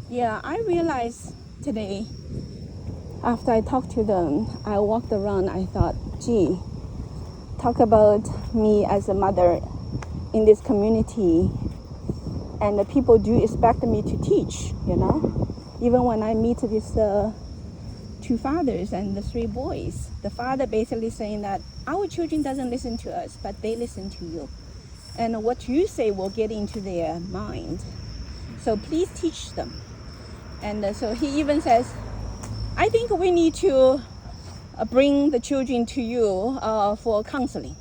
Yeah, I realized today, after I talked to them, I walked around, I thought, gee, talk about me as a mother in this community, and the people do expect me to teach, Even when I meet these two fathers and the three boys, the father basically saying that our children doesn't listen to us, but they listen to you. And what you say will get into their mind. So please teach them. And so he even says, I think we need to bring the children to you for counseling.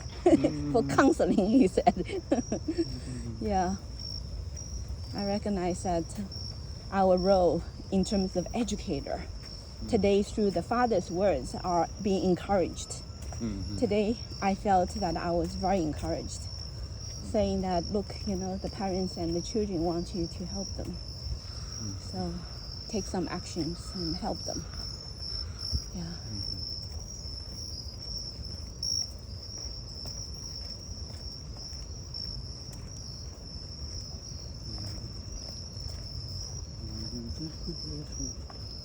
For counseling, he said. Yeah, I recognize that our role in terms of educator today through the father's words are being encouraged. Today, I felt that I was very encouraged, saying that, look, the parents and the children want you to help them. So take some actions and help them. Yeah.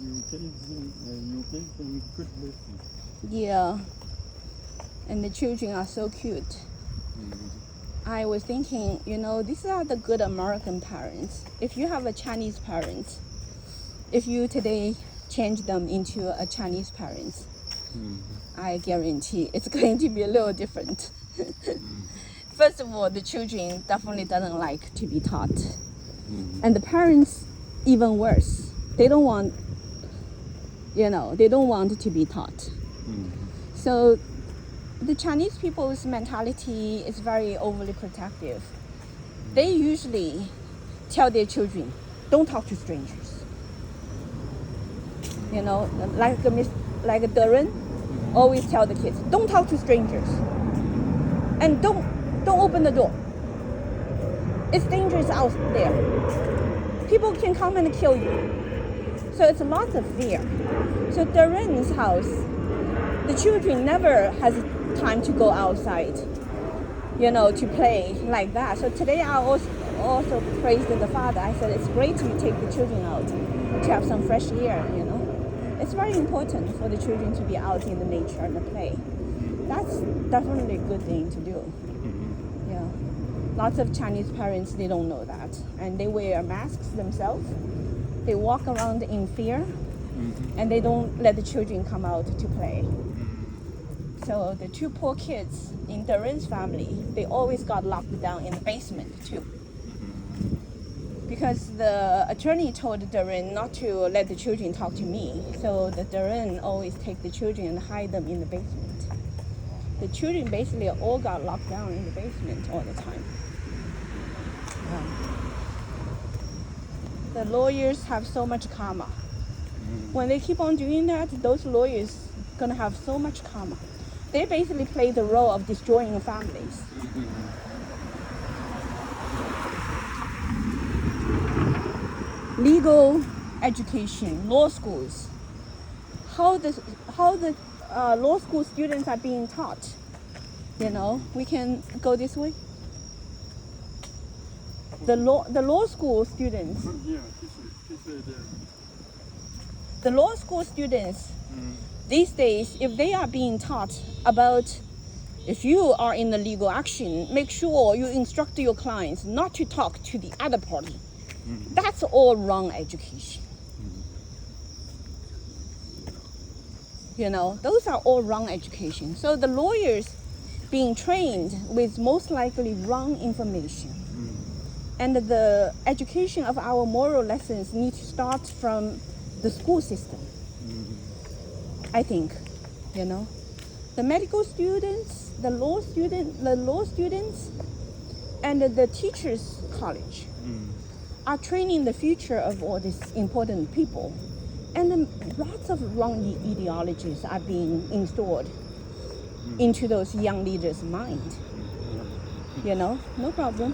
You gave them good lesson. Yeah. And the children are so cute. I was thinking, these are the good American parents. If you have a Chinese parent, if you today change them into a Chinese parent, I guarantee it's going to be a little different. First of all, the children definitely doesn't like to be taught. And the parents, even worse. They don't want, they don't want to be taught. So the Chinese people's mentality is very overly protective. They usually tell their children, don't talk to strangers. Like Darren always tell the kids, don't talk to strangers. And don't open the door. It's dangerous out there. People can come and kill you. So it's lots of fear. So Darren's house, the children never has time to go outside, to play like that. So today I also praised the father. I said it's great to take the children out to have some fresh air, It's very important for the children to be out in the nature and play. That's definitely a good thing to do. Yeah. Lots of Chinese parents, they don't know that. And they wear masks themselves. They walk around in fear. And they don't let the children come out to play. So the two poor kids in Darren's family, they always got locked down in the basement too. Because the attorney told Darren not to let the children talk to me. So the Darren always take the children and hide them in the basement. The children basically all got locked down in the basement all the time. The lawyers have so much karma. When they keep on doing that, those lawyers gonna have so much karma. They basically play the role of destroying families. Legal education, law schools. How the law school students are being taught. We can go this way. The law school students. The law school students these days, if they are being taught about if you are in the legal action, make sure you instruct your clients not to talk to the other party. That's all wrong education. Those are all wrong education. So the lawyers being trained with most likely wrong information. And the education of our moral lessons need to start from the school system. I think, the medical students, the law students, and the teachers' college are training the future of all these important people. And lots of wrong ideologies are being installed into those young leaders' mind. No problem.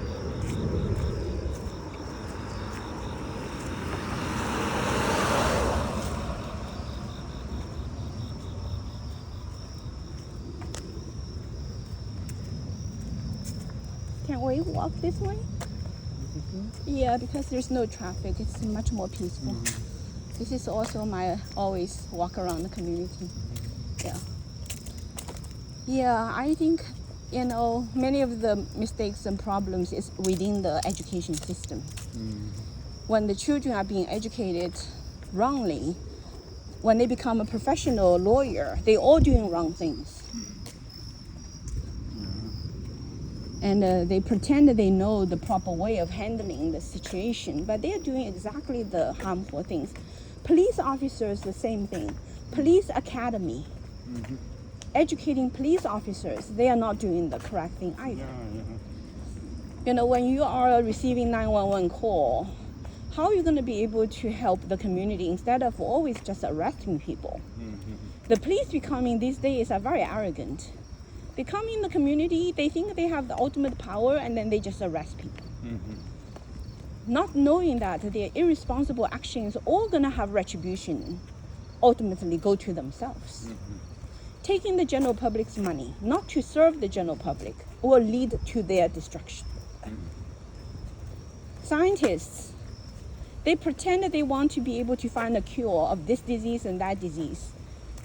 Can we walk this way? Yeah, because there's no traffic, it's much more peaceful. This is also my always walk around the community. Yeah. Yeah, I think, many of the mistakes and problems is within the education system. When the children are being educated wrongly, when they become a professional lawyer, they all doing wrong things. And they pretend that they know the proper way of handling the situation, but they are doing exactly the harmful things. Police officers, the same thing. Police academy, educating police officers, they are not doing the correct thing either. When you are receiving 911 call, how are you going to be able to help the community instead of always just arresting people? The police becoming these days are very arrogant. They come in the community, they think they have the ultimate power, and then they just arrest people. Not knowing that their irresponsible actions all gonna have retribution, ultimately go to themselves. Taking the general public's money, not to serve the general public, will lead to their destruction. Scientists, they pretend that they want to be able to find a cure of this disease and that disease.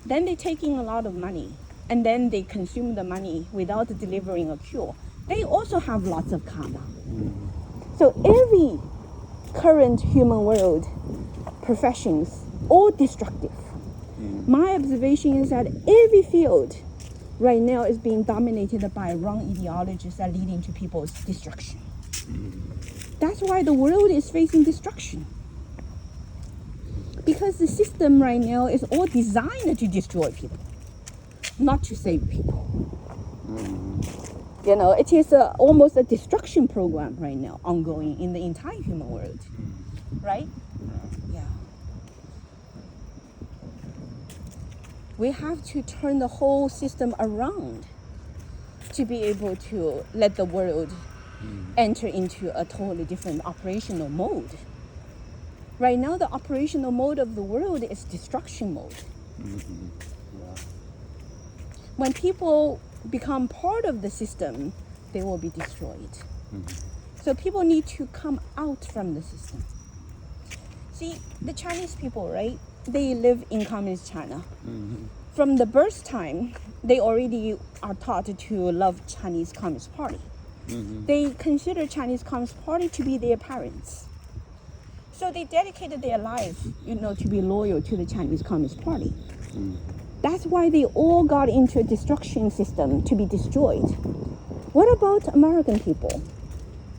Then they take in a lot of money, and then they consume the money without delivering a cure. They also have lots of karma. So every current human world professions, all destructive. My observation is that every field right now is being dominated by wrong ideologies that are leading to people's destruction. That's why the world is facing destruction. Because the system right now is all designed to destroy people, not to save people. It is almost a destruction program right now ongoing in the entire human world, right? Yeah. We have to turn the whole system around to be able to let the world enter into a totally different operational mode. Right now, the operational mode of the world is destruction mode. When people become part of the system, they will be destroyed. So people need to come out from the system. See, the Chinese people, right? They live in communist China. From the birth time, they already are taught to love Chinese Communist Party. They consider Chinese Communist Party to be their parents. So they dedicated their life, to be loyal to the Chinese Communist Party. That's why they all got into a destruction system to be destroyed. What about American people?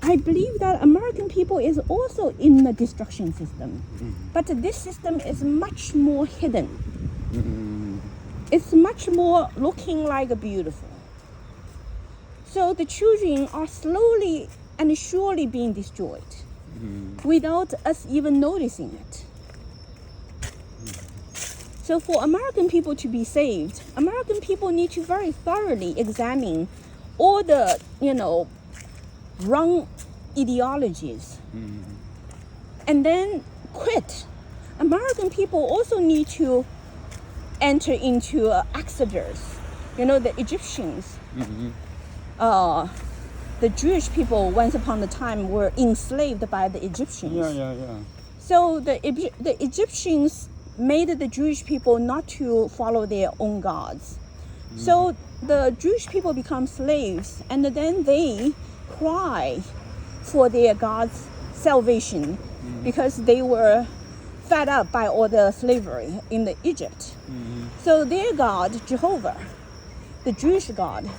I believe that American people is also in the destruction system. But this system is much more hidden. It's much more looking like beautiful. So the children are slowly and surely being destroyed without us even noticing it. So for American people to be saved, American people need to very thoroughly examine all the, wrong ideologies and then quit. American people also need to enter into exodus. The Egyptians, the Jewish people once upon a time were enslaved by the Egyptians. So the Egyptians made the Jewish people not to follow their own gods. So the Jewish people become slaves, and then they cry for their God's salvation because they were fed up by all the slavery in the Egypt. So their God, Jehovah, the Jewish God,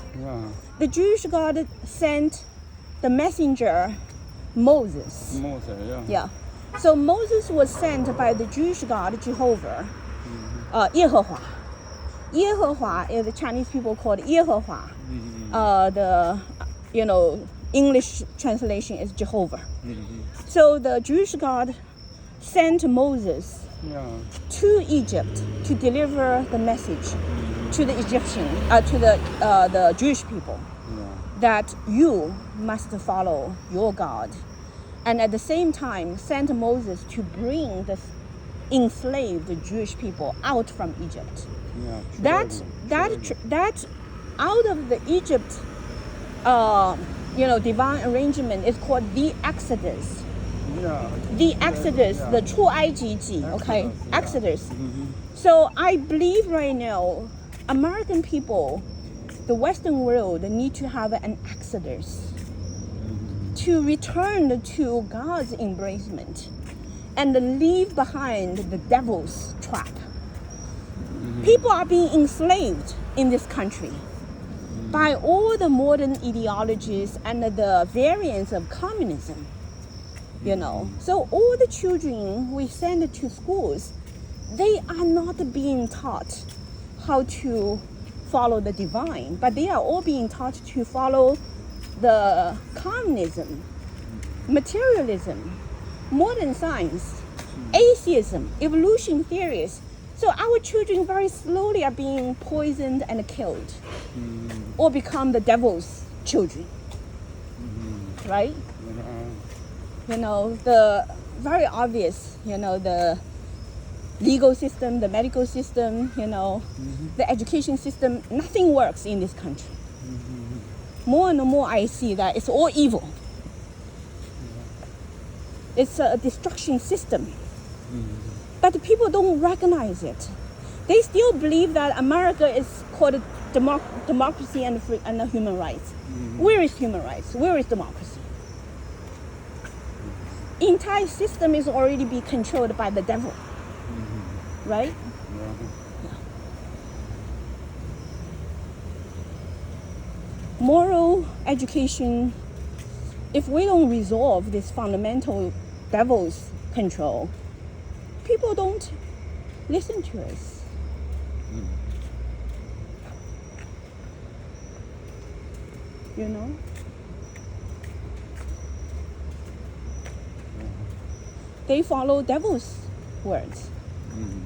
the Jewish God sent the messenger Moses. So Moses was sent by the Jewish God, Jehovah, 耶和华. 耶和华 is the Chinese people called 耶和华. The English translation is Jehovah. So the Jewish God sent Moses to Egypt to deliver the message to the Egyptian, to the Jewish people, that you must follow your God. And at the same time, sent Moses to bring the enslaved Jewish people out from Egypt. That out of the Egypt, divine arrangement is called the Exodus. Yeah. The Exodus, Yeah. the 出埃及记, okay? Exodus, Exodus. yeah. So I believe right now, American people, the Western world, need to have an exodus to return to God's embracement and leave behind the devil's trap. People are being enslaved in this country by all the modern ideologies and the variants of communism. So all the children we send to schools, they are not being taught how to follow the divine, but they are all being taught to follow the communism, materialism, modern science, atheism, evolution theories. So our children very slowly are being poisoned and killed, or become the devil's children, right? The very obvious, the legal system, the medical system, the education system, nothing works in this country. More and more I see that it's all evil. It's a destruction system. But people don't recognize it. They still believe that America is called democracy and human rights. Where is human rights? Where is democracy? Entire system is already be controlled by the devil, right? Moral education, if we don't resolve this fundamental devil's control, people don't listen to us. They follow devil's words. Mm.